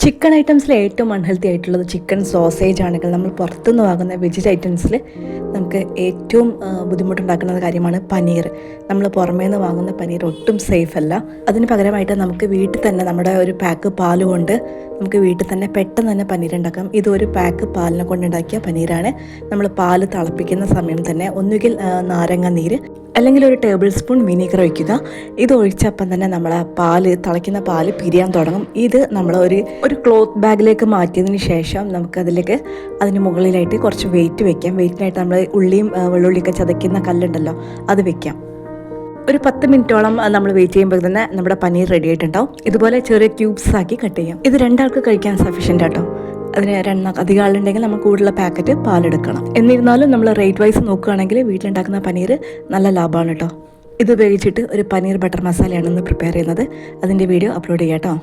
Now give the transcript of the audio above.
Chicken ഐറ്റംസിൽ ഏറ്റവും unhealthy ആയിട്ടുള്ളത് chicken sausage ആണെങ്കിൽ നമ്മൾ പുറത്തുനിന്ന് വാങ്ങുന്ന വെജ് ഐറ്റംസിൽ നമുക്ക് ഏറ്റവും ബുദ്ധിമുട്ടുണ്ടാക്കുന്ന കാര്യമാണ് പനീർ. നമ്മൾ പുറമേ നിന്ന് വാങ്ങുന്ന പനീർ ഒട്ടും സേഫ് അല്ല. അതിന് പകരമായിട്ട് നമുക്ക് വീട്ടിൽ തന്നെ നമ്മുടെ ഒരു പാക്ക് പാൽ കൊണ്ട് നമുക്ക് വീട്ടിൽ തന്നെ പെട്ടെന്ന് തന്നെ പനീർ ഉണ്ടാക്കാം. ഇതൊരു പാക്ക് പാലിനെ കൊണ്ടുണ്ടാക്കിയ പനീരാണ്. നമ്മൾ പാല് തിളപ്പിക്കുന്ന സമയം തന്നെ ഒന്നുകിൽ നാരങ്ങ നീര് അല്ലെങ്കിൽ ഒരു ടേബിൾ സ്പൂൺ വിനീഗർ ഒഴിക്കുക. ഇത് ഒഴിച്ചപ്പം തന്നെ നമ്മളെ തിളയ്ക്കുന്ന പാല് പിരിയാൻ തുടങ്ങും. ഇത് നമ്മൾ ഒരു ക്ലോത്ത് ബാഗിലേക്ക് മാറ്റിയതിന് ശേഷം നമുക്കതിലേക്ക് അതിന് മുകളിലായിട്ട് കുറച്ച് വെയിറ്റ് വെക്കാം. വെയിറ്റിനായിട്ട് നമ്മൾ ഉള്ളിയും വെള്ളുള്ളിയൊക്കെ ചതയ്ക്കുന്ന കല്ലുണ്ടല്ലോ, അത് വെക്കാം. ഒരു 10 മിനിറ്റോളം നമ്മൾ വെയിറ്റ് ചെയ്യുമ്പോൾ തന്നെ നമ്മുടെ പനീർ റെഡി ആയിട്ടുണ്ടാവും. ഇതുപോലെ ചെറിയ ക്യൂബ്സ് ആക്കി കട്ട് ചെയ്യാം. ഇത് 2 ആൾക്ക് കഴിക്കാൻ സഫീഷ്യൻ്റ് ആട്ടോ. അതിന് അധികം ആളുണ്ടെങ്കിൽ നമ്മൾ കൂടുതൽ പാക്കറ്റ് പാലെടുക്കണം. എന്നിരുന്നാലും നമ്മൾ റേറ്റ് വൈസ് നോക്കുകയാണെങ്കിൽ വീട്ടിലുണ്ടാക്കുന്ന പനീർ നല്ല ലാഭമാണ് കേട്ടോ. ഇത് ഉപയോഗിച്ചിട്ട് ഒരു പനീർ ബട്ടർ മസാലയാണ് ഇന്ന് പ്രിപ്പയർ ചെയ്യുന്നത്. അതിൻ്റെ വീഡിയോ അപ്ലോഡ് ചെയ്യാം കേട്ടോ.